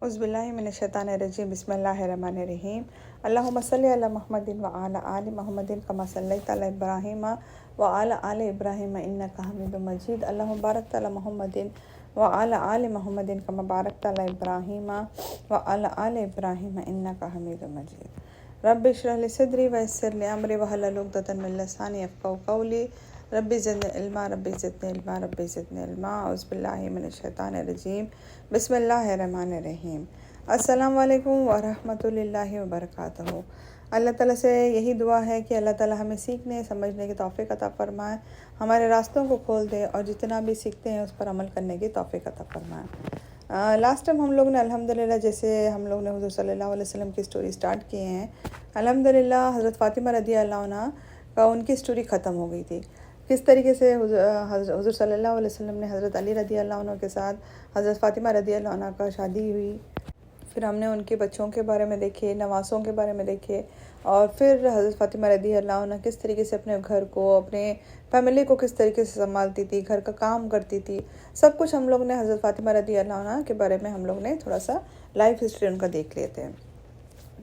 उज़्बिल्लाहिमिनश्शैतानिर्रजीम बिस्मिल्लाहिर्रहमानिर्रहीम अल्लाहुम्मा सल्लि अला मुहम्मदिन व अला आलि मुहम्मदिन कमा सल्लैता अला इब्राहीम व अला आलि इब्राहीम इन्नका हमीदुम मजीद अल्लाहुम्मा बारिक अला मुहम्मदिन व अला आलि मुहम्मदिन कमा बारकता अला इब्राहीम व अला आलि इब्राहीम इन्नका हमीदुम मजीद रब्बि इश्रह ली सदरी व यस्सिर ली अमरी वहलुल उक़दतम मिन लिसानी यफ़क़हू क़ौली रब्बि ज़िदनी इल्मा रब्बि ज़िदनी इल्मा रब्बि ज़िदनी इल्मा औज़ुबिल्लाहि मिनश्शैतानिर्रजीम बिस्मिल्लाहिर्रहमानिर्रहीम अस्सलाम वालेकुम व रहमतुल्लाहि व बरकातहू। अल्लाह ताला से यही दुआ है कि अल्लाह ताला हमें सीखने समझने की तौफ़ीक़ अता फ़रमाए, हमारे रास्तों को खोल दे और जितना भी सीखते हैं उस पर अमल करने की तौफ़ीक़ अता फ़रमाए। लास्ट टाइम हम लोग ने अल्हम्दुलिल्लाह जैसे हम लोग ने हुज़ूर सल्लल्लाहु अलैहि वसल्लम की स्टोरी स्टार्ट किए हैं। अल्हम्दुलिल्लाह हज़रत फ़ातिमा रज़ियल्लाहु अन्हा का उनकी स्टोरी ख़त्म हो गई थी। किस तरीके से हुज़ूर सल्लल्लाहु अलैहि वसल्लम ने हज़रत अली रज़ियल्लाहु अन्हु के साथ हज़रत फ़ातिमा रज़ियल्लाहु अन्हा का शादी हुई। फिर हमने उनके बच्चों के बारे में देखे, नवासों के बारे में देखे और फिर हज़रत फ़ातिमा रज़ियल्लाहु अन्हा किस तरीके से अपने घर को, अपने फैमिली को किस तरीके से संभालती थी, घर का काम करती थी। सब कुछ हम लोग ने हज़रत फ़ातिमा रज़ियल्लाहु अन्हा के बारे में हम लोग ने थोड़ा सा लाइफ हिस्ट्री उनका देख लेते हैं।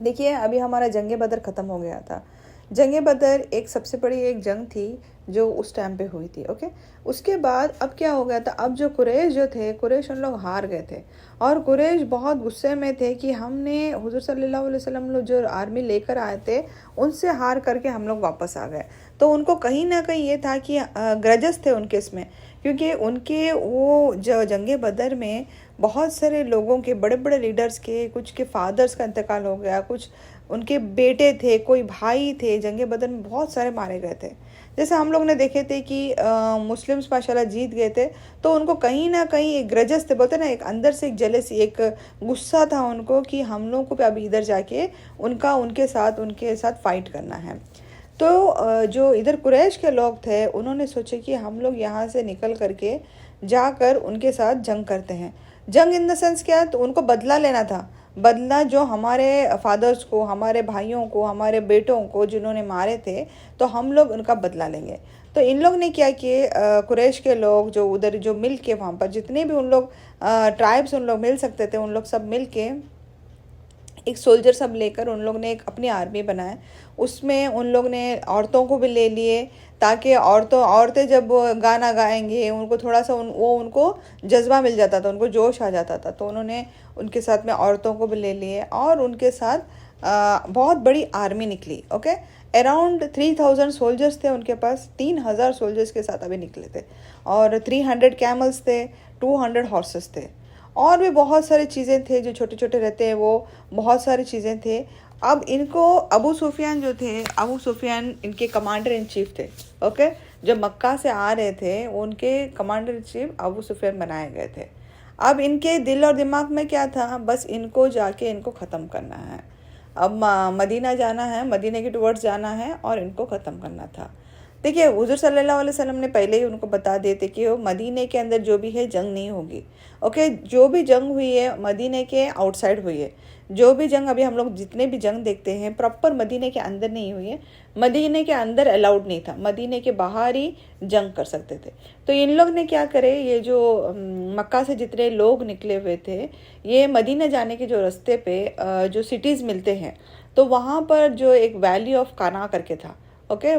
देखिए, अभी हमारा जंग बदर ख़त्म हो गया था। जंग बदर एक सबसे बड़ी एक जंग थी जो उस टाइम पे हुई थी। ओके, उसके बाद अब क्या हो गया था, अब जो कुरैश जो थे, कुरैश उन लोग हार गए थे और कुरैश बहुत गुस्से में थे कि हमने हुज़ूर सल्लल्लाहु अलैहि वसल्लम लोग जो आर्मी लेकर आए थे उनसे हार करके हम लोग वापस आ गए। तो उनको कहीं ना कहीं ये था कि ग्रजेस थे उनके इसमें, क्योंकि उनके वो जो जंग बदर में बहुत सारे लोगों के, बड़े बड़े लीडर्स के, कुछ के फादर्स का इंतकाल हो गया, कुछ उनके बेटे थे, कोई भाई थे, जंग बदर में बहुत सारे मारे गए थे। जैसे हम लोग ने देखे थे कि मुस्लिम्स माशाल्लाह जीत गए थे, तो उनको कहीं ना कहीं एक ग्रजेस थे, बोलते ना, एक अंदर से एक जेलसी, एक गुस्सा था उनको कि हम लोग को अभी इधर जाके उनके साथ फाइट करना है। तो जो इधर कुरैश के लोग थे उन्होंने सोचे कि हम लोग यहाँ से निकल करके जाकर उनके साथ जंग करते हैं। जंग इन द सेंस क्या, तो उनको बदला लेना था। बदला जो हमारे फादर्स को, हमारे भाइयों को, हमारे बेटों को जिन्होंने मारे थे, तो हम लोग उनका बदला लेंगे। तो इन लोग ने क्या किए, कुरैश के लोग जो उधर जो मिल के वहाँ पर जितने भी उन लोग ट्राइब्स उन लोग मिल सकते थे, उन लोग सब मिल के एक सोल्जर सब लेकर उन लोग ने एक अपनी आर्मी बनाया। उसमें उन लोग ने औरतों को भी ले लिए, ताकि औरतें जब गाना गाएंगे उनको थोड़ा सा उनको जज्बा मिल जाता था, उनको जोश आ जाता था। तो उन्होंने उनके साथ में औरतों को भी ले लिए और उनके साथ बहुत बड़ी आर्मी निकली। ओके, अराउंड 3000 सोल्जर्स थे उनके पास, 3000 सोल्जर्स के साथ अभी निकले थे और 300 कैमल्स थे, 200 हॉर्सेस थे और भी बहुत सारी चीज़ें थे जो छोटे छोटे रहते हैं, वो बहुत सारी चीज़ें थे। अब इनको अबू सुफियान जो थे, अबू सुफियान इनके कमांडर इन चीफ थे। ओके, जब मक्का से आ रहे थे उनके commander in chief Abu Sufyan बनाए गए थे। अब इनके दिल और दिमाग में क्या था, बस इनको जाके इनको ख़त्म करना है। अब मदीना जाना है, मदीने के टुवर्ड्स जाना है और इनको ख़त्म करना था। देखिए, हुज़ूर सल्लल्लाहु अलैहि वसल्लम ने पहले ही उनको बता दिए थे कि वो मदीने के अंदर जो भी है जंग नहीं होगी। ओके, जो भी जंग हुई है मदीने के आउटसाइड हुई है। जो भी जंग अभी हम लोग जितने भी जंग देखते हैं प्रॉपर मदीने के अंदर नहीं हुई है। मदीने के अंदर अलाउड नहीं था, मदीने के बाहर ही जंग कर सकते थे। तो इन लोग ने क्या करे, ये जो मक्का से जितने लोग निकले हुए थे, ये मदीना जाने के जो रास्ते पे जो सिटीज़ मिलते हैं, तो वहाँ पर जो एक वैली ऑफ काना करके था। ओके,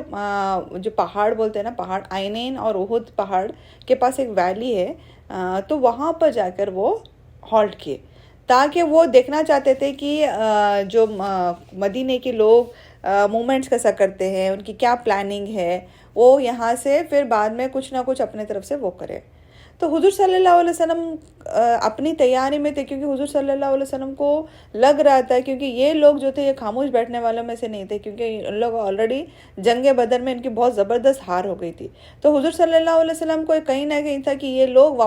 जो पहाड़ बोलते हैं ना, पहाड़ आइनेन और उहुद पहाड़ के पास एक वैली है। तो वहाँ पर जाकर वो हॉल्ट किए, ताकि वो देखना चाहते थे कि जो मदीने के लोग मूवमेंट्स कैसा करते हैं, उनकी क्या प्लानिंग है, वो यहाँ से फिर बाद में कुछ ना कुछ अपने तरफ से वो करे। तो हुज़ूर सल्लल्लाहु अलैहि वसल्लम अपनी तैयारी में थे, क्योंकि हुज़ूर सल्लल्लाहु अलैहि वसल्लम को लग रहा था, क्योंकि ये लोग जो थे ये खामोश बैठने वालों में से नहीं थे, क्योंकि उन लोग ऑलरेडी जंग बदर में इनकी बहुत ज़बरदस्त हार हो गई थी। तो हुज़ूर सल्लल्लाहु अलैहि वसल्लम को कहीं ना कहीं था कि ये लोग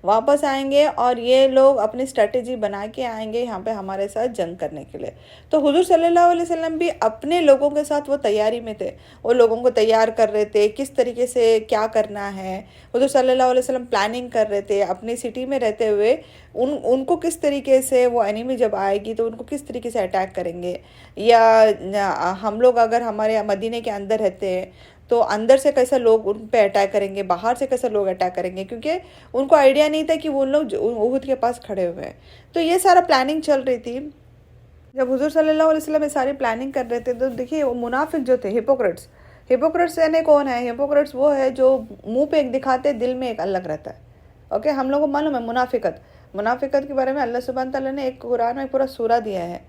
वापस आएंगे और ये लोग अपनी स्ट्रेटेजी बना के आएंगे यहाँ पे हमारे साथ जंग करने के लिए। तो हुज़ूर सल्लल्लाहु अलैहि वसल्लम भी अपने लोगों के साथ वो तैयारी में थे, वो लोगों को तैयार कर रहे थे किस तरीके से क्या करना है। हुज़ूर सल्लल्लाहु अलैहि वसल्लम प्लानिंग कर रहे थे अपनी सिटी में रहते हुए, उनको किस तरीके से वो एनिमी जब आएगी तो उनको किस तरीके से अटैक करेंगे, या हम लोग अगर हमारे मदीने के अंदर रहते हैं तो अंदर से कैसा लोग उन पे अटैक करेंगे, बाहर से कैसा लोग अटैक करेंगे, क्योंकि उनको आइडिया नहीं था कि वो लोग उहुद के पास खड़े हुए हैं। तो ये सारा प्लानिंग चल रही थी। जब हुजूर सल्लल्लाहु अलैहि वसल्लम ये सारी प्लानिंग कर रहे थे, तो देखिए वो मुनाफिक जो थे, हिपोक्रेट्स यानी कौन है? हिपोक्रेट्स वो है जो मुंह पे एक दिखाते, दिल में एक अलग रहता है। ओके, हम लोग को मालूम है मुनाफिकत के बारे में अल्लाह सुब्हान तआला ने एक कुरान में पूरा सूरा दिया है।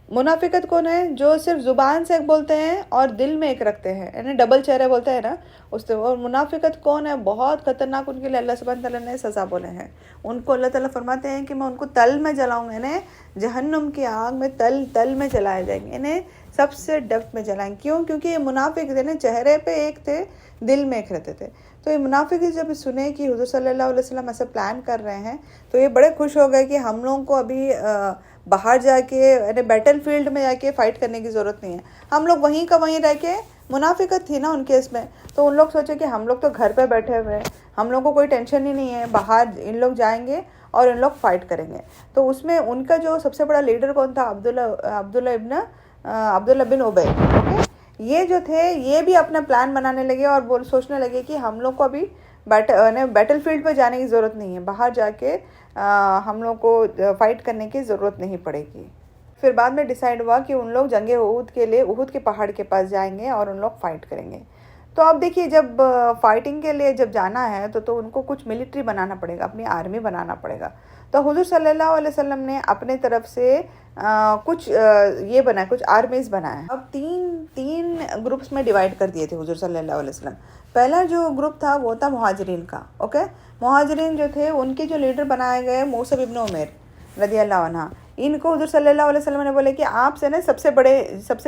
मुनाफिकत कौन है? जो सिर्फ जुबान से एक बोलते हैं और दिल में एक रखते हैं, यानी डबल चेहरे बोलते हैं ना उससे। और मुनाफिकत कौन है? बहुत खतरनाक, उनके लिए अल्लाह सुब्हान तआला ने सज़ा बोले हैं। उनको अल्लाह ताला फरमाते हैं कि मैं उनको तल में जलाऊंगा, इन्हें जहन्नुम की आग में तल में जलाए जाएंगे, इन्हें सबसे डेप्थ में जलाएंगे। क्यों? क्योंकि ये मुनाफिक थे ना, चेहरे पे एक थे, दिल में एक रहते थे। तो ये मुनाफिक जब सुने कि हुजूर सल्लल्लाहु अलैहि वसल्लम ऐसा प्लान कर रहे हैं, तो ये बड़े खुश हो गए कि हम लोगों को अभी बाहर जाके यानी बैटल फील्ड में जाके फ़ाइट करने की ज़रूरत नहीं है। हम लोग वहीं का वहीं रह के, मुनाफिकत थी ना उनके इसमें, तो उन लोग सोचे कि हम लोग तो घर पे बैठे हुए हैं, हम लोग को कोई टेंशन ही नहीं है, बाहर इन लोग जाएंगे और इन लोग फाइट करेंगे। तो उसमें उनका जो सबसे बड़ा लीडर कौन था? अब्दुल्ला बिन उबई। ओके, ये जो थे ये भी अपना प्लान बनाने लगे और सोचने लगे कि हम लोग को अभी बैटल फील्ड पर जाने की ज़रूरत नहीं है, बाहर जाके हम लोग को फाइट करने की ज़रूरत नहीं पड़ेगी। फिर बाद में डिसाइड हुआ कि उन लोग जंगे उहुद के लिए उहुद के पहाड़ के पास जाएंगे और उन लोग फाइट करेंगे। तो अब देखिए, जब फाइटिंग के लिए जब जाना है तो उनको कुछ मिलिट्री बनाना पड़ेगा, अपनी आर्मी बनाना पड़ेगा। तो हुजूर सल्लल्लाहु अलैहि वसल्लम ने अपने तरफ से कुछ ये बनाए, कुछ आर्मीज़ बनाए। अब तीन ग्रुप्स में डिवाइड कर दिए थे हुजूर सल्लल्लाहु अलैहि वसल्लम। पहला जो ग्रुप था वो था मुहाजिरीन का। ओके, मुहाजिरीन जो थे उनके जो लीडर बनाए गए मूसा इब्न उमैर रदियल्लाहु अन्हा। इनको हुजूर सल्लल्लाहु अलैहि वसल्लम ने बोले कि आप से ना सबसे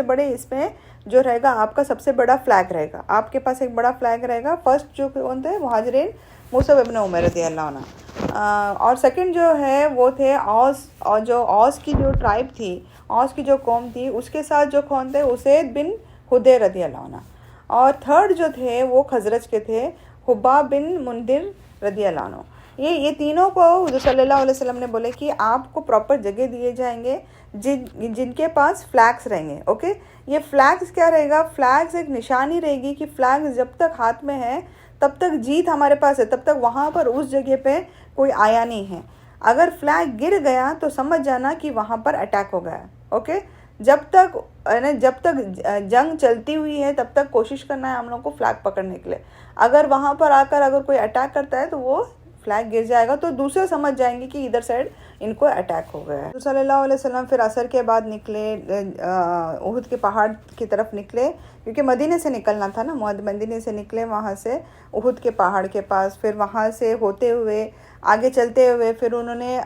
बड़े इसमें जो रहेगा आपका सबसे बड़ा फ्लैग रहेगा, आपके पास एक बड़ा फ्लैग रहेगा। फर्स्ट जो कौन थे? मुहाजिरीन मूसा इब्न उमैर रदियल्लाहु अन्हा। और सेकंड जो है वो थे औस, और जो औस की जो ट्राइब थी, औस की जो कौम थी, उसके साथ जो कौन थे? उसैद बिन हुदैर रदियल्लाहु अन्हा। और थर्ड जो थे वो खजरज के थे, हुब्बाब बिन मुंदिर रदियल्लाहु अन्हु। ये तीनों को हुजूर सल्लल्लाहु अलैहि वसल्लम ने बोले कि आपको प्रॉपर जगह दिए जाएंगे जिनके पास फ्लैग्स रहेंगे। ओके, ये फ्लैग्स क्या रहेगा? फ्लैग्स एक निशानी रहेगी कि फ्लैग्स जब तक हाथ में है तब तक जीत हमारे पास है, तब तक वहाँ पर उस जगह पे कोई आया नहीं है। अगर फ्लैग गिर गया तो समझ जाना कि वहाँ पर अटैक हो गया है। ओके, जब तक जंग चलती हुई है तब तक कोशिश करना है हम लोग को फ्लैग पकड़ने के लिए। अगर वहाँ पर आकर अगर कोई अटैक करता है तो वो फ्लैग गिर जाएगा, तो दूसरे समझ जाएंगे कि इधर साइड इनको अटैक हो गया है। तो सल्लल्लाहु अलैहि वसल्लम फिर असर के बाद निकले, उहुद के पहाड़ की तरफ निकले, क्योंकि मदीने से निकलना था ना। मदीने से निकले वहाँ से उहुद के पहाड़ के पास, फिर वहाँ से होते हुए आगे चलते हुए फिर उन्होंने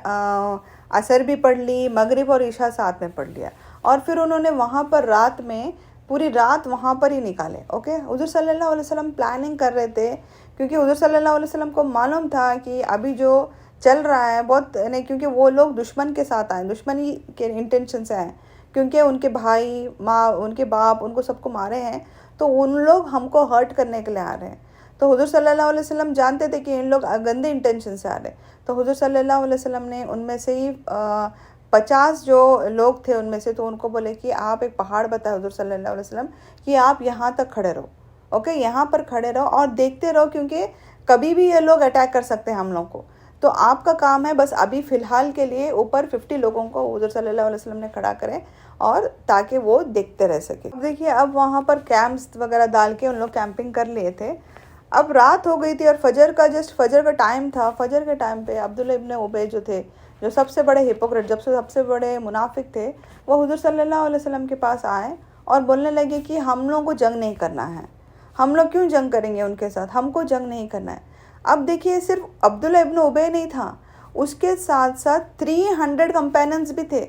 असर भी पढ़ ली, मगरिब और ईशा साथ में पढ़ लिया। और फिर उन्होंने वहाँ पर रात में पूरी रात वहाँ पर ही निकाले। ओके, हुजूर सल्लल्लाहु अलैहि वसल्लम प्लानिंग कर रहे थे, क्योंकि हुजूर सल्लल्लाहु अलैहि वसल्लम को मालूम था कि अभी जो चल रहा है बहुत नहीं, क्योंकि वो लोग दुश्मन के साथ आए, दुश्मनी के इंटेंशन से आए, क्योंकि उनके भाई माँ, उनके बाप, उनको सबको मारे हैं, तो उन लोग हमको हर्ट करने के लिए आ रहे हैं। तो हुजूर सल्लल्लाहु अलैहि वसल्लम जानते थे कि इन लोग गंदे इंटेंशन से आ रहे हैं। तो हुजूर सल्लल्लाहु अलैहि वसल्लम ने उनमें से ही 50 जो लोग थे उनमें से, तो उनको बोले कि आप एक पहाड़ बताए हुजूर सल्लल्लाहु अलैहि वसल्लम कि आप यहाँ तक खड़े रहो। ओके, यहाँ पर खड़े रहो और देखते रहो, क्योंकि कभी भी ये लोग अटैक कर सकते हैं हम लोग को। तो आपका काम है बस अभी फ़िलहाल के लिए ऊपर 50 लोगों को हुजूर सल्लल्लाहु अलैहि वसल्लम ने खड़ा करें, और ताकि वो देखते रह सके। देखिए, अब वहाँ पर कैंप्स वगैरह डाल के उन लोग कैंपिंग कर लिए थे। अब रात हो गई थी और फजर का टाइम था। फजर के टाइम पे अब्दुल्ला इब्न उबई जो थे, जो सबसे बड़े हिपोक्रेट, जब से सबसे बड़े मुनाफिक थे, वो हुजूर सल्लल्लाहु अलैहि वसल्लम के पास आए और बोलने लगे कि हम लोगों को जंग नहीं करना है, हम लोग क्यों जंग करेंगे उनके साथ, हमको जंग नहीं करना है। अब देखिए, सिर्फ अब्दुल्ला इब्न उबई नहीं था, उसके साथ साथ 300 कंपेनियंस भी थे।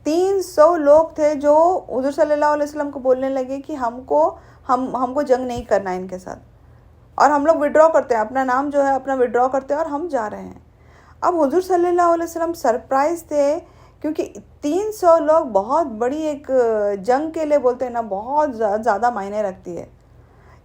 300 लोग थे जो हुजूर सल्लल्लाहु अलैहि वसल्लम को बोलने लगे कि हमको जंग नहीं करना है इनके साथ, और हम लोग विड्रॉ करते हैं, अपना नाम जो है अपना विड्रॉ करते हैं और हम जा रहे हैं। अब हुजूर सल्लल्लाहु अलैहि वसल्लम सरप्राइज थे, क्योंकि 300 लोग बहुत बड़ी एक जंग के लिए बोलते हैं ना, बहुत ज़्यादा मायने रखती है।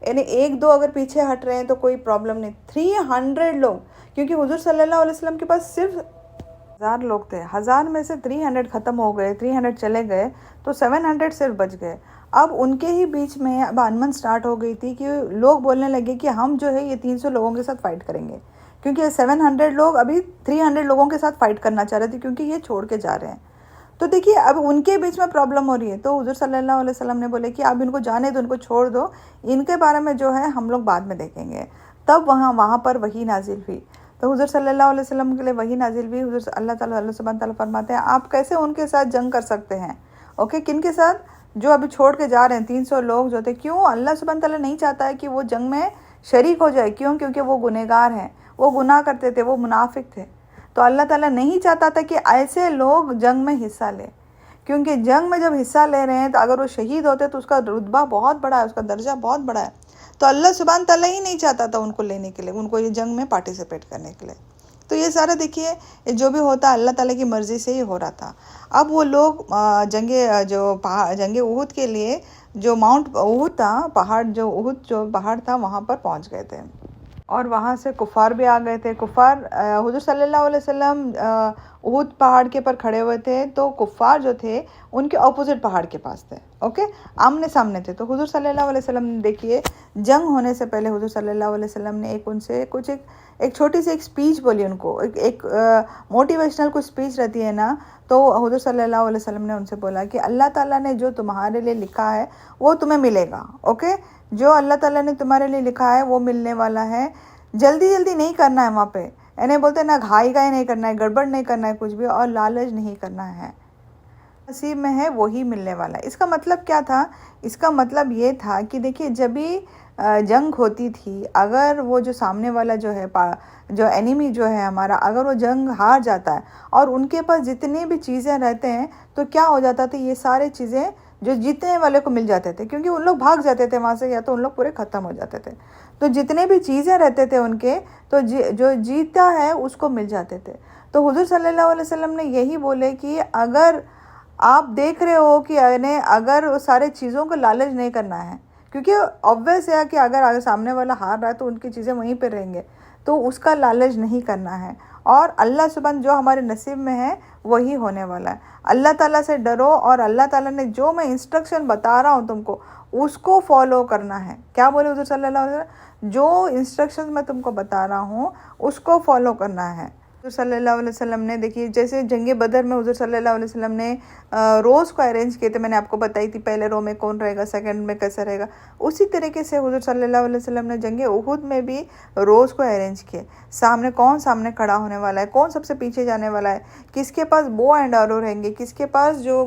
यानी 1-2 अगर पीछे हट रहे हैं तो कोई प्रॉब्लम नहीं, 300 लोग, क्योंकि हुजूर सल्लल्लाहु अलैहि वसल्लम के पास सिर्फ 1000 लोग थे। 1000 में से 300 ख़त्म हो गए, 300 चले गए, तो 700 सिर्फ बच गए। अब उनके ही बीच में अब अनबन स्टार्ट हो गई थी कि लोग बोलने लगे कि हम जो है ये 300 लोगों के साथ फाइट करेंगे, क्योंकि ये 700 लोग अभी 300 लोगों के साथ फाइट करना चाह रहे थे, क्योंकि ये छोड़ के जा रहे हैं। तो देखिए अब उनके बीच में प्रॉब्लम हो रही है, तो हुजूर सल्लल्लाहु अलैहि वसल्लम ने बोले कि आप इनको जाने दो, इनको छोड़ दो, इनके बारे में जो है हम लोग बाद में देखेंगे। तब वहाँ पर वही नाजिल हुई। तो हुजूर सल्लल्लाहु अलैहि वसल्लम के लिए वही नाजिल हुई। हुजूर अल्लाह सुब्हान तआला फरमाते हैं आप कैसे उनके साथ जंग कर सकते हैं। ओके, किन के साथ? जो अभी छोड़ के जा रहे हैं 300 लोग जो थे। क्यों? अल्लाह सुब्हान तआला नहीं चाहता है कि वो जंग में शरीक हो जाए। क्यों? क्योंकि वो गुनहगार हैं, वो गुनाह करते थे, वो मुनाफिक थे। तो अल्लाह ताला नहीं चाहता था कि ऐसे लोग जंग में हिस्सा लें, क्योंकि जंग में जब हिस्सा ले रहे हैं तो अगर वो शहीद होते तो उसका रुतबा बहुत बड़ा है, उसका दर्जा बहुत बड़ा है। तो अल्लाह सुब्हान ताला ही नहीं चाहता था उनको लेने के लिए, उनको ये जंग में पार्टिसिपेट करने के लिए। तो ये सारा देखिए जो भी होता अल्लाह ताला की मर्ज़ी से ही हो रहा था। अब वो लोग जंगे उहुद के लिए जो माउंट उहुद था, उहुद जो पहाड़ था, वहाँ पर पहुँच गए थे और वहाँ से कुफ़ार भी आ गए थे। कुफ़ार हुजूर सल्लल्लाहु अलैहि वसल्लम उहुद पहाड़ के पर खड़े हुए थे, तो कुफ़ार जो थे उनके ऑपोजिट पहाड़ के पास थे। ओके, आमने सामने थे। तो हुजूर सल्लल्लाहु अलैहि वसल्लम ने देखिए जंग होने से पहले हुजूर सल्लल्लाहु अलैहि वसल्लम ने एक छोटी सी एक स्पीच बोली उनको, एक मोटिवेशनल कुछ स्पीच रहती है ना, तो हुजूर सल्लल्लाहु अलैहि वसल्लम ने उनसे बोला कि अल्लाह ताला ने जो तुम्हारे लिए लिखा है वो तुम्हें मिलेगा। ओके, जो अल्लाह ताला ने तुम्हारे लिए लिखा है वो मिलने वाला है। जल्दी जल्दी नहीं करना है वहाँ पे, यानी बोलते हैं ना, घाई नहीं करना है, गड़बड़ नहीं करना है कुछ भी, और लालच नहीं करना है। नसीब में है वही मिलने वाला है। इसका मतलब क्या था? इसका मतलब ये था कि देखिए जब भी जंग होती थी, अगर वो जो सामने वाला जो है जो एनिमी जो है हमारा, अगर वो जंग हार जाता है और उनके पास जितनी भी चीज़ें रहते हैं, तो क्या हो जाता था, ये सारे चीज़ें जो जीतने वाले को मिल जाते थे, क्योंकि उन लोग भाग जाते थे वहाँ से, या तो उन लोग पूरे ख़त्म हो जाते थे। तो जितने भी चीज़ें रहते थे उनके, तो जो जीता है उसको मिल जाते थे। तो हुजूर सल्लल्लाहु अलैहि वसल्लम ने यही बोले कि अगर आप देख रहे हो कि अगर सारे चीज़ों को लालच नहीं करना है, क्योंकि ऑब्वियस है कि अगर सामने वाला हार रहा है तो उनकी चीज़ें वहीं पर रहेंगे, तो उसका लालच नहीं करना है। और अल्लाह सुब्हान जो हमारे नसीब में है वही होने वाला है। अल्लाह ताला से डरो, और अल्लाह ताला ने जो मैं इंस्ट्रक्शन बता रहा हूँ तुमको, उसको फॉलो करना है। क्या बोले हुजूर सल्लल्लाहु अलैहि वसल्लम? जो इंस्ट्रक्शन मैं तुमको बता रहा हूँ उसको फॉलो करना है। हुजूर सल्लल्लाहु अलैहि वसल्लम ने देखिए जैसे जंगे बदर में हुजूर सल्लल्लाहु अलैहि वसल्लम ने रोज़ को अरेंज किए थे, मैंने आपको बताई थी पहले रो में कौन रहेगा, सेकंड में कैसा रहेगा। उसी तरीके से हुजूर सल्लल्लाहु अलैहि वसल्लम ने जंगे उहुद में भी रोज़ को अरेंज किए। सामने खड़ा होने वाला है, कौन सबसे पीछे जाने वाला है, किसके पास बो एंड आरो रहेंगे, किसके पास जो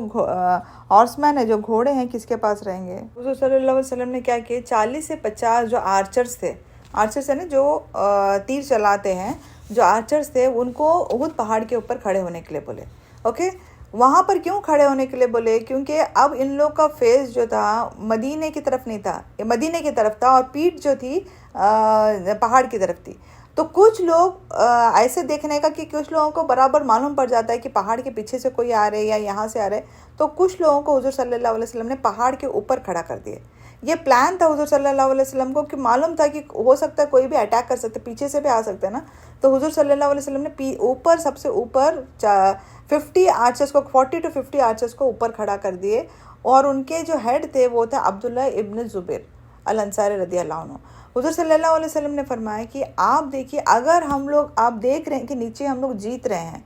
हॉर्समैन है, जो घोड़े हैं, किसके पास रहेंगे। हुजूर सल्लल्लाहु अलैहि वसल्लम ने क्या किए, 40 से 50 जो आर्चर्स थे, आर्चर्स है ना जो तीर चलाते हैं, जो आर्चर्स थे उनको उहुद पहाड़ के ऊपर खड़े होने के लिए बोले। ओके, वहाँ पर क्यों खड़े होने के लिए बोले? क्योंकि अब इन लोग का फेस जो था मदीने की तरफ नहीं था, ये मदीने की तरफ था, और पीठ जो थी पहाड़ की तरफ थी। तो कुछ लोग ऐसे देखने का कि कुछ लोगों को बराबर मालूम पड़ जाता है कि पहाड़ के पीछे से कोई आ रहे या यहाँ से आ रहे, तो कुछ लोगों को हुजूर सल्लल्लाहु अलैहि वसल्लम ने पहाड़ के ऊपर खड़ा कर दिए। ये प्लान था हुजूर सल्लल्लाहु अलैहि वसल्लम को, कि मालूम था कि हो सकता है कोई भी अटैक कर सकते, पीछे से भी आ सकते हैं ना। तो हुजूर सल्लल्लाहु अलैहि वसल्लम ने ऊपर सबसे ऊपर 40 to 50 आर्चर्स को ऊपर खड़ा कर दिए, और उनके जो हेड थे वो थे अब्दुल्ला इब्न ज़ुबैर अल अंसारी रदियल्लाहु अन्हु। हुजूर सल्लल्लाहु अलैहि वसल्लम ने फरमाया कि आप देखिए, अगर आप देख रहे हैं कि नीचे हम लोग जीत रहे हैं,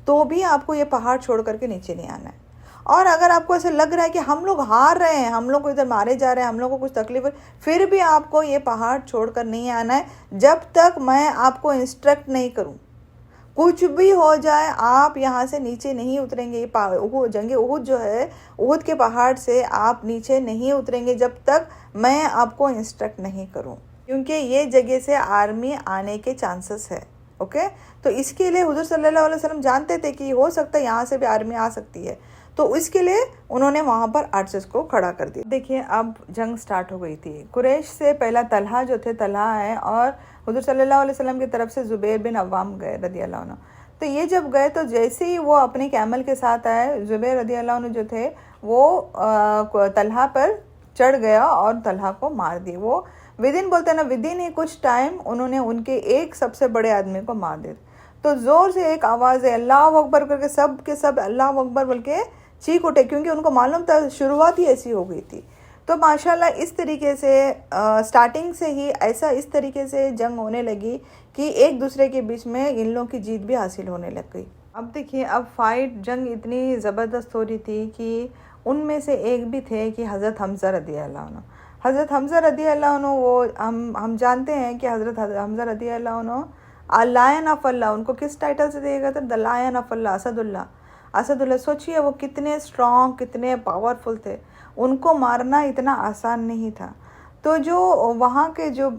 तो भी आपको ये पहाड़ छोड़ करके नीचे नहीं आना है। और अगर आपको ऐसे लग रहा है कि हम लोग हार रहे हैं, हम लोग को इधर मारे जा रहे हैं, हम लोग को कुछ तकलीफ है, फिर भी आपको ये पहाड़ छोड़कर नहीं आना है जब तक मैं आपको इंस्ट्रक्ट नहीं करूं। कुछ भी हो जाए आप यहाँ से नीचे नहीं उतरेंगे। जंगे उहुद जो है, उहुद के पहाड़ से आप नीचे नहीं उतरेंगे जब तक मैं आपको इंस्ट्रक्ट नहीं करूं, क्योंकि ये जगह से आर्मी आने के चांसेस है। ओके, तो इसके लिए हुजूर सल्लल्लाहु अलैहि वसल्लम जानते थे कि हो सकता है यहाँ से भी आर्मी आ सकती है, तो इसके लिए उन्होंने वहाँ पर आर्चर्स को खड़ा कर दिया। देखिए अब जंग स्टार्ट हो गई थी। कुरैश से पहला तलहा जो थे, तलहा है, और हुजूर सल्लल्लाहु अलैहि वसल्लम की तरफ से ज़ुबैर बिन अव्वाम गए रदियल्लाहु अन्हु। तो ये जब गए तो जैसे ही वो अपने कैमल के साथ आए, ज़ुबैर रदियल्लाहु अन्हु जो थे वो तलहा पर चढ़ गया और तलहा को मार दिए। वो विद इन ही कुछ टाइम उन्होंने उनके एक सबसे बड़े आदमी को मार दिया। तो ज़ोर से एक आवाज़ है अल्लाह अकबर करके सब के सब अल्लाह अकबर बोल के चीख उठे, क्योंकि उनको मालूम था शुरुआत ही ऐसी हो गई थी तो माशाल्लाह इस तरीके से स्टार्टिंग से ही ऐसा इस तरीके से जंग होने लगी कि एक दूसरे के बीच में इन लोगों की जीत भी हासिल होने लग गई। अब देखिए, अब फाइट जंग इतनी ज़बरदस्त हो रही थी कि उनमें से एक भी थे कि हज़रत हमज़ा रदी अल्लाह अन्हु। हज़रत हमज़ा रदी अल्लाह अन्हु, वो हम जानते हैं कि हज़रत हमज़ा रदी अल्लाह अन्हु लायन ऑफ अल्लाह, उनको किस टाइटल से दिया गया था? द लायन ऑफ अल्लाह, असदुल्ला। असदुल्ला, सोचिए वो कितने स्ट्रॉन्ग, कितने पावरफुल थे। उनको मारना इतना आसान नहीं था। तो जो वहाँ के जो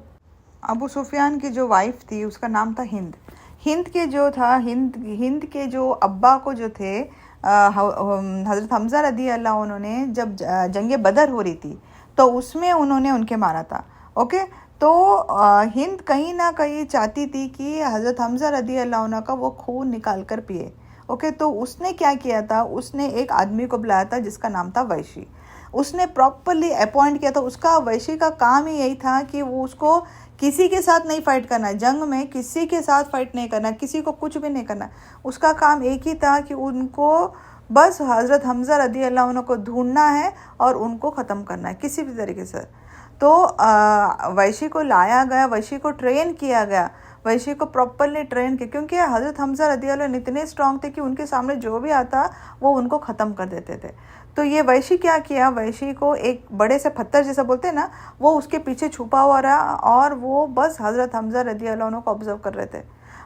अबू सुफियान की जो वाइफ थी उसका नाम था हिंद। हिंद के जो था हिंद के जो अब्बा को जो थे हज़रत हमज़ा रदी अल्लाह, उन्होंने जब जंग बदर हो रही थी तो उसमें उन्होंने उनके मारा था। ओके, तो हिंद कहीं ना कहीं चाहती थी कि हज़रत हमज़ा रदी अल्लाह का वो खून निकाल कर पिए। ओके, तो उसने क्या किया था? उसने एक आदमी को बुलाया था जिसका नाम था वैशी। उसने प्रॉपरली अपॉइंट किया था। उसका वैशी का काम ही यही था कि वो उसको किसी के साथ नहीं फ़ाइट करना है, जंग में किसी के साथ फ़ाइट नहीं करना, किसी को कुछ भी नहीं करना। उसका काम एक ही था कि उनको बस हज़रत हमज़ा रदी अल्लाह को ढूंढना है और उनको ख़त्म करना है किसी भी तरीके से। तो वैशी को लाया गया, वैशी को ट्रेन किया गया, वैशी को प्रॉपरली ट्रेन किया, क्योंकि हज़रत हमज़ा रदी अल्लाह इतने स्ट्रॉन्ग थे कि उनके सामने जो भी आता वो उनको ख़त्म कर देते थे। तो ये वैशी क्या किया? वैशी को एक बड़े से पत्थर जैसा बोलते हैं ना, वो उसके पीछे छुपा हुआ रहा और वो बस हज़रत हमज़ा रदी अल्लाह को ऑब्ज़र्व कर रहे थे।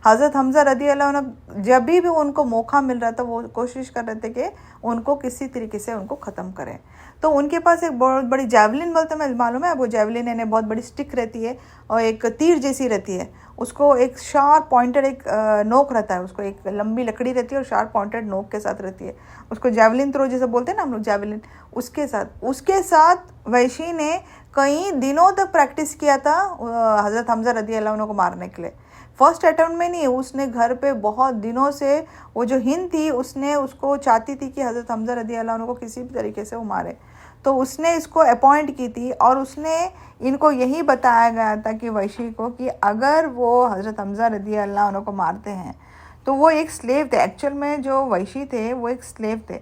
हज़रत हमज़ा रदी अल्लाह जब भी उनको मौका मिल रहा था वो कोशिश कर रहे थे कि उनको किसी तरीके से उनको ख़त्म करें। तो उनके पास एक बहुत बड़ी जैवलिन बोलते हैं, मालूम है वो जैवलिन है, बहुत बड़ी स्टिक रहती है और एक तीर जैसी रहती है। उसको एक शार्प पॉइंटेड एक नोक रहता है, उसको एक लंबी लकड़ी रहती है और शार्प पॉइंटेड नोक के साथ रहती है। उसको जैवलिन थ्रो जैसे बोलते हैं ना हम लोग, जैवलिन। उसके साथ वैशी ने कई दिनों तक प्रैक्टिस किया था हज़रत हमज़ा रदी अल्लाह को मारने के लिए। फर्स्ट अटैम्प्ट में नहीं, उसने घर पे बहुत दिनों से, वो जो हिंद थी उसने उसको चाहती थी कि हज़रत हमज़ा रदी अल्लाह को किसी भी तरीके से वो मारे। तो उसने इसको अपॉइंट की थी और उसने इनको यही बताया गया था कि वैशी को कि अगर वो हज़रत हमज़ा रदी अल्लाह को मारते हैं तो वो एक स्लेव थे। एक्चुअल में जो वैशी थे वो एक स्लेव थे,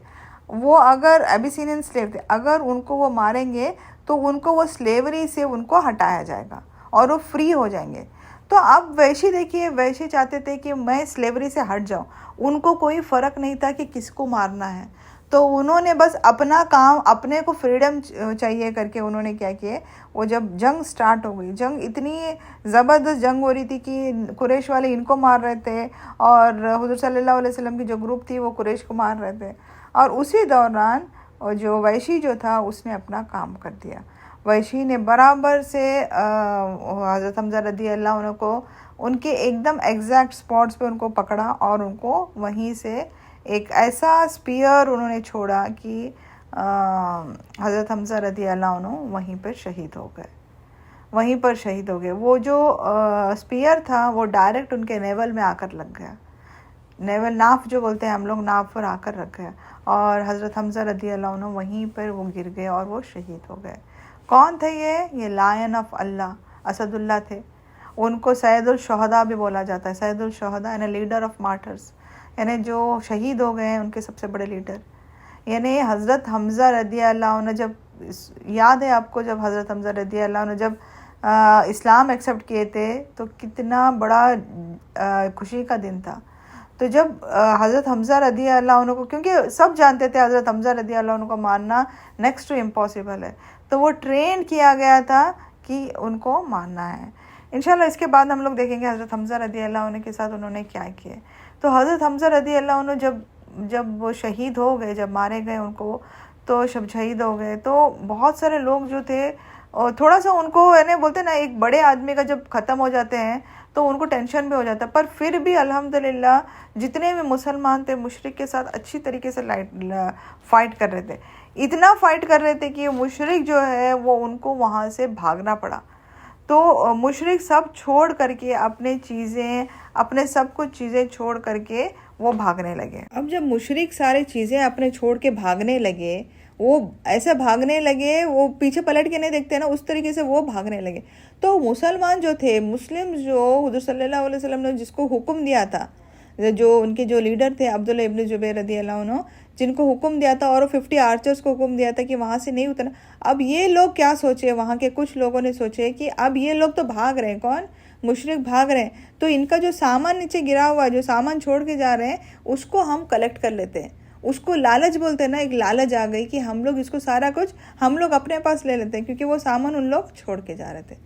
वो अगर एबिसिनियन स्लेव थे, अगर उनको वो मारेंगे तो उनको वो स्लेवरी से उनको हटाया जाएगा और वो फ्री हो जाएंगे। तो अब वैशी देखिए, वैशी चाहते थे कि मैं स्लेवरी से हट जाऊं। उनको कोई फ़र्क नहीं था कि किसको मारना है। तो उन्होंने बस अपना काम, अपने को फ्रीडम चाहिए करके उन्होंने क्या किया, वो जब जंग स्टार्ट हो गई, जंग इतनी ज़बरदस्त जंग हो रही थी कि कुरैश वाले इनको मार रहे थे और हुज़ूर सल्लल्लाहु अलैहि वसल्लम की जो ग्रुप थी वो कुरैश को मार रहे थे। और उसी दौरान जो वैशी जो था उसने अपना काम कर दिया। वैशी ने बराबर से हज़रत हमज़ा रदी अल्लाह को उनके एकदम एग्जैक्ट स्पॉट्स पे उनको पकड़ा और उनको वहीं से एक ऐसा स्पीयर उन्होंने छोड़ा कि हज़रत हमज़ा रदी अल्लाह वहीं पर शहीद हो गए, वहीं पर शहीद हो गए। वो जो स्पीयर था वो डायरेक्ट उनके नेवल में आकर लग गया, नेवल नाफ जो बोलते हैं हम लोग, नाफ पर आकर रख गया और हज़रत हमज़ा रदी अल्लाह वहीं पर वो गिर गए और वो शहीद हो गए। कौन थे ये लायन ऑफ अल्लाह, असदुल्ला थे। उनको सैयदुल शुहदा भी बोला जाता है। सैयदुल शुहदा यानी लीडर ऑफ मार्टर्स, यानी जो शहीद हो गए हैं उनके सबसे बड़े लीडर। यानी हज़रत हमज़ा रदी अल्लाह ने, जब याद है आपको, जब हज़रत हमज़ा रदी अल्लाह ने जब इस्लाम एक्सेप्ट किए थे तो कितना बड़ा खुशी का दिन था। तो जब हज़रत हमज़ा रदी अल्लाह को, क्योंकि सब जानते थे हज़रत हमज़ा रदी अल्लाह को मारना नेक्स्ट टू इम्पॉसिबल है, तो वो ट्रेन किया गया था कि उनको मारना है। इंशाल्लाह इसके बाद हम लोग देखेंगे हज़रत हमज़ा रदी अल्लाह के साथ उन्होंने क्या किया। तो हज़रत हमज़ा रदी अल्लाह जब वो शहीद हो गए, जब मारे गए उनको, तो जब शहीद हो गए तो बहुत सारे लोग जो थे और थोड़ा सा उनको यानी बोलते ना, एक बड़े आदमी का जब ख़त्म हो जाते हैं तो उनको टेंशन भी हो जाता है। पर फिर भी अल्हम्दुलिल्लाह जितने भी मुसलमान थे मुशरिक के साथ अच्छी तरीके से फ़ाइट कर रहे थे। इतना फ़ाइट कर रहे थे कि मुशरिक जो है वो उनको वहाँ से भागना पड़ा। तो मुशरिक सब छोड़ करके अपने चीज़ें, अपने सब कुछ चीज़ें छोड़ करके वो भागने लगे। अब जब मुशरिक सारी चीज़ें अपने छोड़ के भागने लगे, वो ऐसे भागने लगे, वो पीछे पलट के नहीं देखते ना, उस तरीके से वो भागने लगे। तो मुसलमान जो थे, मुस्लिम जो हुज़ूर सल्लल्लाहु अलैहि वसल्लम ने जिसको हुक्म दिया था, जो उनके जो लीडर थे अब्दुल्ला इब्न जुबैर रदी अल्लाह अन्हु, जिनको हुक्म दिया था, और 50 आर्चर्स को हुक्म दिया था कि वहाँ से नहीं उतरना। अब ये लोग क्या सोचे, वहाँ के कुछ लोगों ने सोचे कि अब ये लोग तो भाग रहे हैं, कौन, मुशरिक भाग रहे हैं, तो इनका जो सामान नीचे गिरा हुआ है, जो सामान छोड़ के जा रहे हैं, उसको हम कलेक्ट कर लेते हैं। उसको लालच बोलते हैं ना, एक लालच आ गई कि हम लोग इसको सारा कुछ हम लोग अपने पास ले लेते हैं, क्योंकि वो सामान उन लोग छोड़ के जा रहे थे।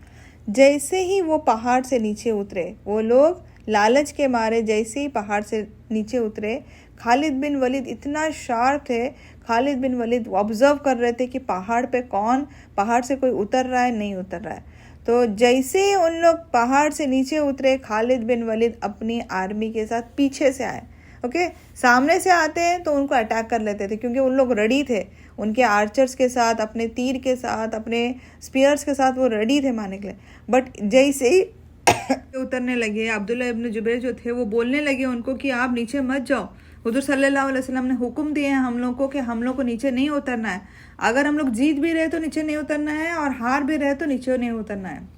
जैसे ही वो पहाड़ से नीचे उतरे, वो लोग लालच के मारे जैसे ही पहाड़ से नीचे उतरे, खालिद बिन वलीद इतना शार्प थे, खालिद बिन वलीद ऑब्जर्व कर रहे थे कि पहाड़ पे कौन, पहाड़ से कोई उतर रहा है नहीं उतर रहा है। तो जैसे ही उन लोग पहाड़ से नीचे उतरे, खालिद बिन वलीद अपनी आर्मी के साथ पीछे से आए। ओके, सामने से आते हैं तो उनको अटैक कर लेते थे, क्योंकि उन लोग रेडी थे, उनके आर्चर्स के साथ, अपने तीर के साथ, अपने स्पीयर्स के साथ वो रेडी थे मारने के लिए। बट जैसे ही उतरने लगे, अब्दुल्ला इब्न जुबैर जो थे वो बोलने लगे उनको कि आप नीचे मत जाओ, हुजूर सल्लल्लाहु अलैहि वसल्लम ने हुक्म दिए हैं हम लोग को कि हम लोग को नीचे नहीं उतरना है। अगर हम लोग जीत भी रहे तो नीचे नहीं उतरना है, और हार भी रहे तो नीचे नहीं उतरना है।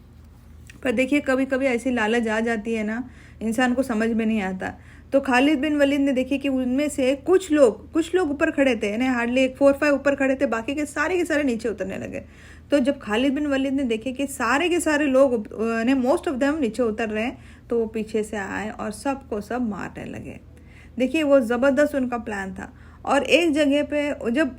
पर देखिए, कभी कभी ऐसी लालच आ जाती है ना, इंसान को समझ में नहीं आता। तो खालिद बिन वलीद ने देखिए कि उनमें से कुछ लोग ऊपर खड़े थे, यानी हार्डली 4-5 ऊपर खड़े थे, बाकी के सारे नीचे उतरने लगे। तो जब खालिद बिन वलीद ने देखे कि सारे के सारे लोग ने मोस्ट ऑफ देम नीचे उतर रहे हैं, तो वो पीछे से आए और सबको सब मारने लगे। देखिए, वो ज़बरदस्त उनका प्लान था। और एक जगह पे जब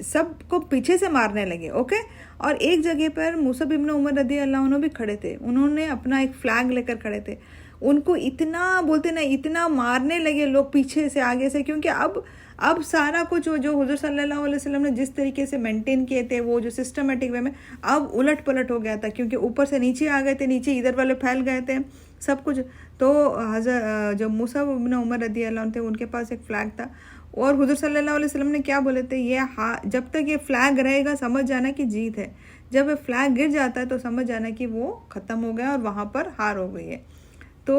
सबको पीछे से मारने लगे, ओके, और एक जगह पर मूसा इब्न उमर रदी अल्लाह अन्हु भी खड़े थे, उन्होंने अपना एक फ्लैग लेकर खड़े थे। उनको इतना बोलते ना, इतना मारने लगे लोग पीछे से आगे से, क्योंकि अब सारा कुछ जो हुजूर सल्लल्लाहु अलैहि वसल्लम ने जिस तरीके से मेंटेन किए थे, वो जो सिस्टमेटिक वे में, अब उलट पलट हो गया था, क्योंकि ऊपर से नीचे आ गए थे, नीचे इधर वाले फैल गए थे सब कुछ। तो जो मूसा इब्न उमर रदी अल्लाह थे, उनके पास एक फ्लैग था, और हुजूर सल्लल्लाहु अलैहि वसल्लम ने क्या बोले थे, ये जब तक ये फ्लैग रहेगा समझ जाना कि जीत है, जब ये फ्लैग गिर जाता है तो समझ जाना कि वो ख़त्म हो गया और वहाँ पर हार हो गई है। तो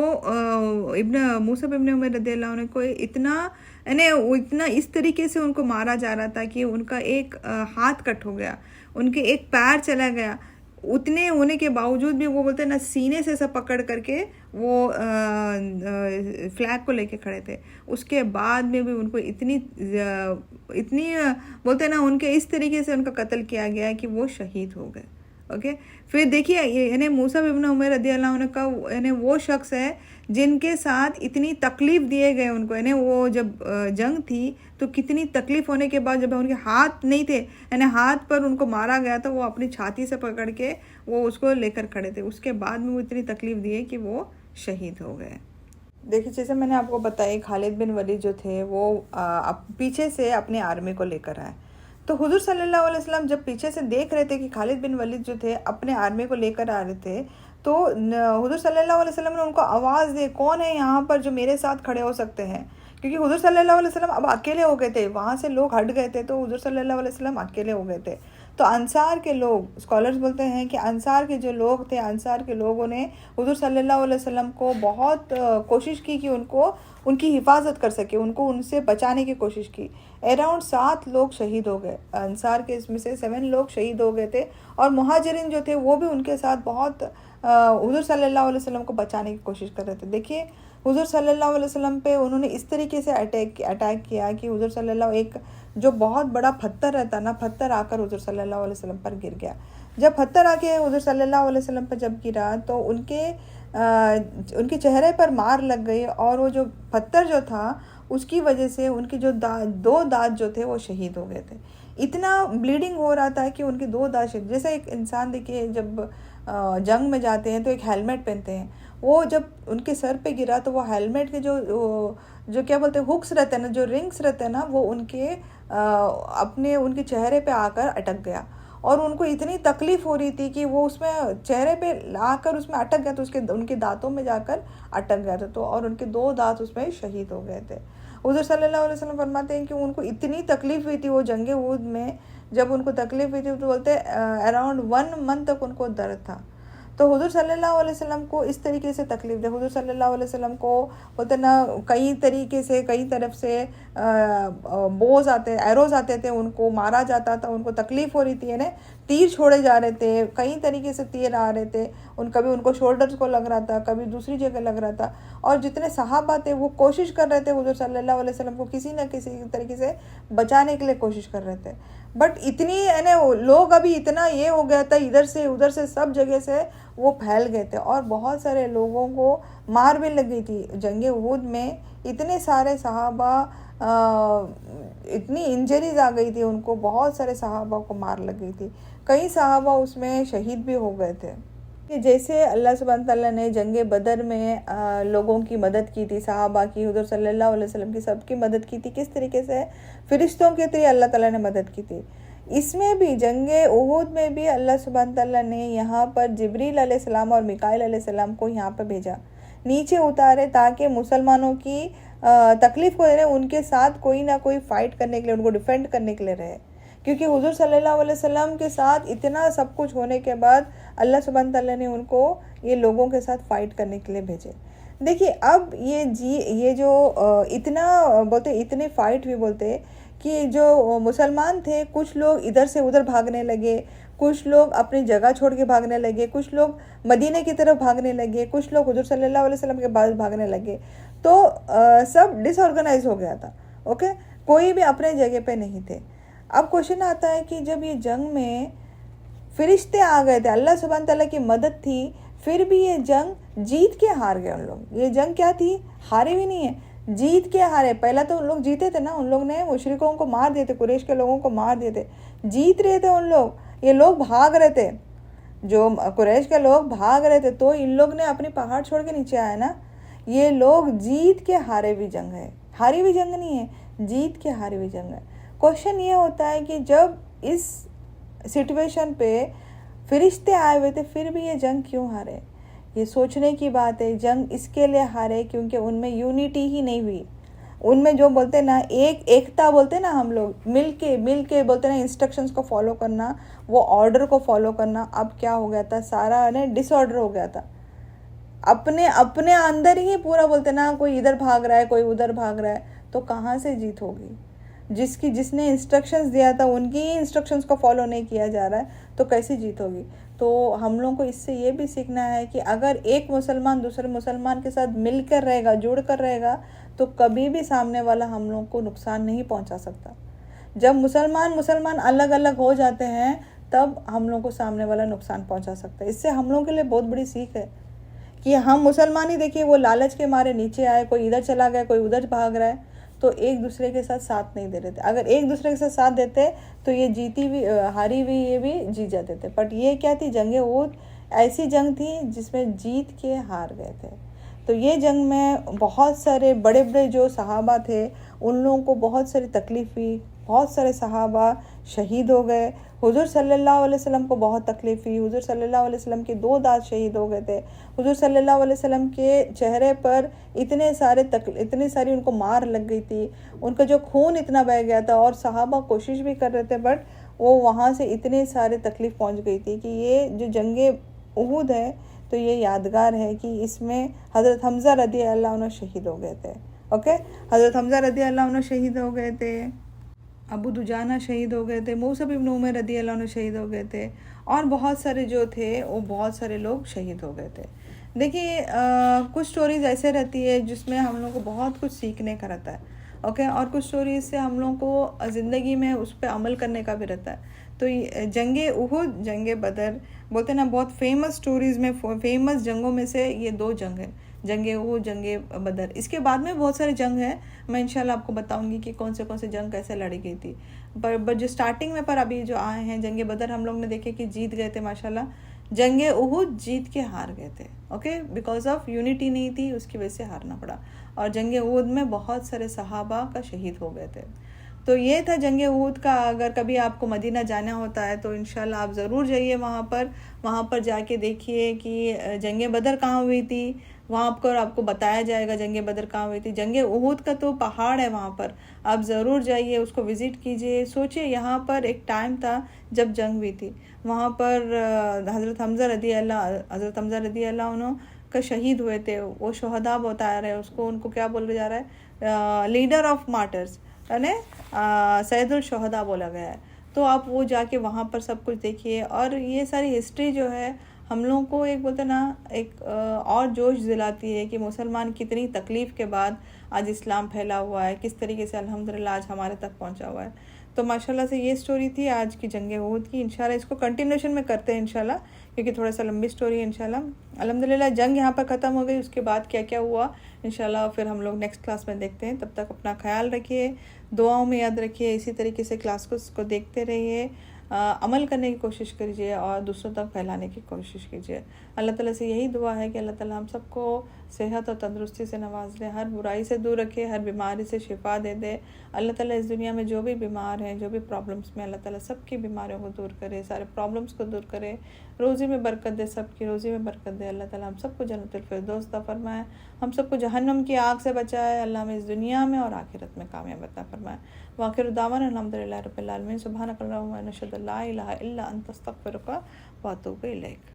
मूसा इब्न उमर रदियल्लाहु अन्हु को इतना इस तरीके से उनको मारा जा रहा था कि उनका एक हाथ कट हो गया, उनके एक पैर चला गया। उतने होने के बावजूद भी वो बोलते हैं ना, सीने से सब पकड़ करके वो फ्लैग को लेके खड़े थे। उसके बाद में भी उनको इतनी बोलते हैं ना, उनके इस तरीके से उनका कत्ल किया गया कि वो शहीद हो गए। ओके, फिर देखिए, यानी मूसा इब्न उमर रदियल्लाहु अन्हु का यानी वो शख्स है जिनके साथ इतनी तकलीफ़ दिए गए उनको, यानी वो जब जंग थी तो कितनी तकलीफ़ होने के बाद जब उनके हाथ नहीं थे, यानी हाथ पर उनको मारा गया, तो वो अपनी छाती से पकड़ के वो उसको लेकर खड़े थे। उसके बाद में वो इतनी तकलीफ़ दिए कि वो शहीद हो गए। देखिए, जैसे मैंने आपको बताया, खालिद बिन वलीद जो थे वो पीछे से अपनी आर्मी को लेकर आए। तो हुजूर सल्लल्लाहु अलैहि वसल्लम जब पीछे से देख रहे थे कि खालिद बिन वलीद जो थे अपने आर्मी को लेकर आ रहे थे, तो हुजूर सल्लल्लाहु अलैहि वसल्लम ने उनको आवाज़ दी, कौन है यहाँ पर जो मेरे साथ खड़े हो सकते हैं, क्योंकि हुजूर सल्लल्लाहु अलैहि वसल्लम अब अकेले हो गए थे, वहाँ से लोग हट गए थे, तो हुजूर सल्लल्लाहु अलैहि वसल्लम अकेले हो गए थे। तो अंसार के लोग, स्कॉलर्स बोलते हैं कि अंसार के जो लोग थे, अंसार के लोगों ने हुजूर सल्लल्लाहु अलैहि वसल्लम को बहुत कोशिश की कि उनकी हिफाजत कर सके, उनको उनसे बचाने की कोशिश की। अराउंड 7 लोग शहीद हो गए अंसार के, इसमें से 7 लोग शहीद हो गए थे, और मुहाजिरिन जो थे वो भी उनके साथ बहुत हुजूर सल्लल्लाहु अलैहि वसल्लम को बचाने की कोशिश कर रहे थे। देखिए, हुजूर सल्लल्लाहु अलैहि वसल्लम पे उन्होंने इस तरीके से अटैक किया कि हुजूर सल्लल्लाहु, एक जो बहुत बड़ा पत्थर रहता ना, पत्थर आकर हुजूर सल्लल्लाहु अलैहि वसल्लम पर गिर गया। जब पत्थर आके हुजूर सल्लल्लाहु अलैहि वसल्लम पर जब गिरा, तो उनके चेहरे पर मार लग गई, और वो जो पत्थर जो था उसकी वजह से उनके जो 2 दांत जो थे वो शहीद हो गए थे। इतना ब्लीडिंग हो रहा था कि उनके 2 दांत शहीद। जैसे एक इंसान देखिए, जब जंग में जाते हैं तो एक हेलमेट पहनते हैं, वो जब उनके सर पे गिरा तो वो हेलमेट के जो क्या बोलते हैं, हुक्स रहते हैं ना, जो रिंग्स रहते हैं ना, वो उनके चेहरे पे आकर अटक गया, और उनको इतनी तकलीफ़ हो रही थी कि वो उसमें चेहरे पे लाकर उसमें अटक गया, तो उनके दांतों में जाकर अटक गया था, तो और उनके 2 दांत उसमें शहीद हो गए थे। हुज़ूर सल्लल्लाहु अलैहि वसल्लम फरमाते हैं कि उनको इतनी तकलीफ़ हुई थी वो जंग उहद में, जब उनको तकलीफ़ हुई थी तो बोलते अराउंड 1 मंथ तक उनको दर्द था। तो हुजूर सल्लल्लाहु अलैहि वसल्लम को इस तरीके से तकलीफ़ दे, हुजूर सल्लल्लाहु अलैहि वसल्लम को बोलते ना कई तरीके से कई तरफ से बोझ आते, एरोज आते थे, उनको मारा जाता था, उनको तकलीफ़ हो रही थी, यानी तीर छोड़े जा रहे थे, कई तरीके से तीर आ रहे थे, कभी उनको शोल्डर्स को लग रहा था, कभी दूसरी जगह लग रहा था। और जितने सहाबा थे वो कोशिश कर रहे थे हुजूर सल्लल्लाहु अलैहि वसल्लम को किसी न किसी तरीके से बचाने के लिए कोशिश कर रहे थे। बट इतनी यानी लोग अभी इतना ये हो गया था, इधर से उधर से सब जगह से वो फैल गए थे और बहुत सारे लोगों को मार भी लग गई थी। जंग उहद में इतने सारे सहाबा इतनी इंजरीज आ गई थी उनको, बहुत सारे सहाबा को मार लग गई थी, कई सहाबा उसमें शहीद भी हो गए थे। कि जैसे अल्लाह सुब्हान तआला ने जंग बदर में लोगों की मदद की थी, सहाबा की, हुज़ूर सल्लल्लाहु अलैहि वसल्लम की, सबकी मदद की थी, किस तरीके से फ़रिश्तों के ज़रिए अल्लाह ताला ने मदद की थी। इसमें भी जंग उहद में भी अल्लाह सुब्हान तआला ने यहाँ पर जिब्रील अलैहिस्सलाम और मिकाईल अलैहिस्सलाम को यहाँ पर भेजा, नीचे उतारे, ताकि मुसलमानों की तकलीफ़ को उनके साथ कोई ना कोई फ़ाइट करने के लिए, उनको डिफेंड करने के लिए रहे। क्योंकि हुज़ूर सल्लल्लाहु अलैहि वसल्लम के साथ इतना सब कुछ होने के बाद अल्लाह सुब्हान तआला ने उनको ये लोगों के साथ फ़ाइट करने के लिए भेजे। देखिए अब ये जो इतना बोलते, इतने फ़ाइट भी बोलते कि जो मुसलमान थे, कुछ लोग इधर से उधर भागने लगे, कुछ लोग अपनी जगह छोड़ के भागने लगे, कुछ लोग मदीने की तरफ भागने लगे, कुछ लोग हुज़ूर सल्लल्लाहु अलैहि वसल्लम के बाद भागने लगे। तो सब डिसऑर्गेनाइज हो गया था। ओके, कोई भी अपने जगह पे नहीं थे। अब क्वेश्चन आता है कि जब ये जंग में फरिश्ते आ गए थे, अल्लाह सुब्हान तआला की मदद थी, फिर भी ये जंग जीत के हार गए उन लोग। ये जंग क्या थी, हारे भी नहीं है, जीत के हारे। पहला तो उन लोग जीते थे ना, उन लोग ने मुशरिकों को मार दिए थे, कुरैश के लोगों को मार दिए थे, जीत रहे थे उन लोग। ये लोग भाग रहे थे, जो कुरैश के लोग भाग रहे थे, तो इन लोग ने अपनी पहाड़ छोड़ के नीचे आया ना। ये लोग जीत के हारे हुई जंग है, हारी हुई जंग नहीं है, जीत के हारी हुई जंग है। क्वेश्चन ये होता है कि जब इस सिचुएशन पे फरिश्ते आए हुए थे, फिर भी ये जंग क्यों हारे? ये सोचने की बात है। जंग इसके लिए हारे क्योंकि उनमें यूनिटी ही नहीं हुई। उनमें जो बोलते ना एकता बोलते ना, हम लोग मिल के बोलते ना, इंस्ट्रक्शंस को फॉलो करना, वो ऑर्डर को फॉलो करना। अब क्या हो गया था, सारा ने डिसऑर्डर हो गया था। अपने अंदर ही पूरा बोलते ना, कोई इधर भाग रहा है, कोई उधर भाग रहा है, तो कहाँ से जीत होगी? जिसने इंस्ट्रक्शंस दिया था उनकी ही इंस्ट्रक्शंस को फॉलो नहीं किया जा रहा है, तो कैसे जीत होगी? तो हम लोगों को इससे ये भी सीखना है कि अगर एक मुसलमान दूसरे मुसलमान के साथ मिलकर रहेगा, जुड़ कर रहेगा, तो कभी भी सामने वाला हम लोग को नुकसान नहीं पहुंचा सकता। जब मुसलमान अलग अलग हो जाते हैं, तब हम लोग को सामने वाला नुकसान पहुंचा सकता है। इससे हम लोगों के लिए बहुत बड़ी सीख है कि हम मुसलमान ही देखिए, वो लालच के मारे नीचे आए, कोई इधर चला गया, कोई उधर भाग रहा है, तो एक दूसरे के साथ नहीं दे रहे थे। अगर एक दूसरे के साथ देते तो ये जीती भी हारी भी ये भी जीत जाते थे। बट ये क्या थी, जंग उहद ऐसी जंग थी जिसमें जीत के हार गए थे। तो ये जंग में बहुत सारे बड़े बड़े जो सहाबा थे, उन लोगों को बहुत सारी तकलीफ़ हुई, बहुत सारे सहाबा शहीद हो गए। हुज़ूर सल्लल्लाहु अलैहि वसल्लम को बहुत तकलीफ़ हुई। हुज़ूर सल्लल्लाहु अलैहि वसल्लम के 2 दांत शहीद हो गए थे। हुज़ूर सल्लल्लाहु अलैहि वसल्लम के चेहरे पर इतनी सारी उनको मार लग गई थी, उनका जो खून इतना बह गया था, और सहाबा कोशिश भी कर रहे थे, बट वो वहाँ से इतने सारे तकलीफ़ पहुँच गई थी कि ये जो जंगे उहद है, तो ये यादगार है कि इसमें हज़रत हमज़ा रदी अल्लाह अन्हु शहीद हो गए थे। ओके, हज़रत हमज़ा रदी अल्लाह अन्हु शहीद हो गए थे, अबू दुजाना शहीद हो गए थे, मूसा इब्न उमर रदी अल्लाह अन्हु शहीद हो गए थे, और बहुत सारे जो थे वो बहुत सारे लोग शहीद हो गए थे। देखिए कुछ स्टोरीज़ ऐसे रहती है जिसमें हम लोग को बहुत कुछ सीखने का रहता है। ओके, और कुछ स्टोरीज से हम लोग को ज़िंदगी में उस पर अमल करने का भी रहता है। तो जंग उहद, जंग बदर बोलते ना, बहुत फेमस स्टोरीज़ में, फेमस जंगों में से ये 2 जंग है, जंग उहद, जंग बदर। इसके बाद में बहुत सारे जंग हैं, मैं इंशाल्लाह आपको बताऊंगी कि कौन से जंग कैसे लड़ी गई थी। पर जो स्टार्टिंग में पर अभी जो आए हैं, जंग बदर हम लोग ने देखे कि जीत गए थे माशाल्लाह। जंग उहद जीत के हार गए थे। ओके, बिकॉज ऑफ यूनिटी नहीं थी, उसकी वजह से हारना पड़ा। और जंग उहद में बहुत सारे सहाबा का शहीद हो गए थे। तो ये था जंग उहद का। अगर कभी आपको मदीना जाना होता है तो इंशाल्लाह आप ज़रूर जाइए वहाँ पर जाके देखिए कि जंग बदर कहाँ हुई थी, वहाँ पर आपको बताया जाएगा जंग बदर कहाँ हुई थी। जंग उहद का तो पहाड़ है वहाँ पर, आप ज़रूर जाइए, उसको विज़िट कीजिए। सोचिए यहाँ पर एक टाइम था जब जंग हुई थी, वहाँ पर हज़रत हमज़ा रदी अल्लाह उन्हों का शहीद हुए थे। वो शहदा बता रहे हैं उसको, उनको क्या बोला जा रहा है, लीडर ऑफ मार्टर्स, यानी सैयदुल शहदा बोला गया है। तो आप वो जाके वहाँ पर सब कुछ देखिए। और ये सारी हिस्ट्री जो है हम लोगों को एक बोलते ना एक और जोश दिलाती है कि मुसलमान कितनी तकलीफ़ के बाद आज इस्लाम फैला हुआ है, किस तरीके से अल्हम्दुलिल्लाह आज हमारे तक पहुंचा हुआ है। तो माशाल्लाह से ये स्टोरी थी आज की जंग उहद की। इंशाल्लाह इसको कंटिन्यूशन में करते हैं इंशाल्लाह, क्योंकि थोड़ा सा लंबी स्टोरी है इंशाल्लाह। अल्हम्दुलिल्लाह जंग यहाँ पर ख़त्म हो गई, उसके बाद क्या क्या हुआ इंशाल्लाह फिर हम लोग नेक्स्ट क्लास में देखते हैं। तब तक अपना ख्याल रखिए, दुआओं में याद रखिए, इसी तरीके से क्लास को देखते रहिए, अमल करने की कोशिश कीजिए और दूसरों तक फैलाने की कोशिश कीजिए। अल्लाह ताला से यही दुआ है कि अल्लाह ताला हम सबको सेहत और तंदुरुस्ती से नवाज दे, हर बुराई से दूर रखे, हर बीमारी से शिफा दे दे। अल्लाह ताला इस दुनिया में जो भी बीमार हैं, जो भी प्रॉब्लम्स में, अल्लाह ताला सबकी बीमारियों को दूर करे, सारे प्रॉब्लम्स को दूर करे, रोज़ी में बरकत दे, सबकी रोज़ी में बरकत दे। अल्लाह ताला हम सबको जन्नतुल फिरदौस अता फरमाए, हम सबको जहन्नम की आग से बचाए। अल्लाह हमें इस दुनिया में और आखिरत में कामयाब अता फरमाए। वाखिर दावाना अल्हम्दुलिल्लाहि रब्बिल आलमीन। सुब्हानकल्लाहुम्मा व नशहदु अल्ला इलाहा इल्ला अंता अस्तगफिरुका व अतूबु इलैक।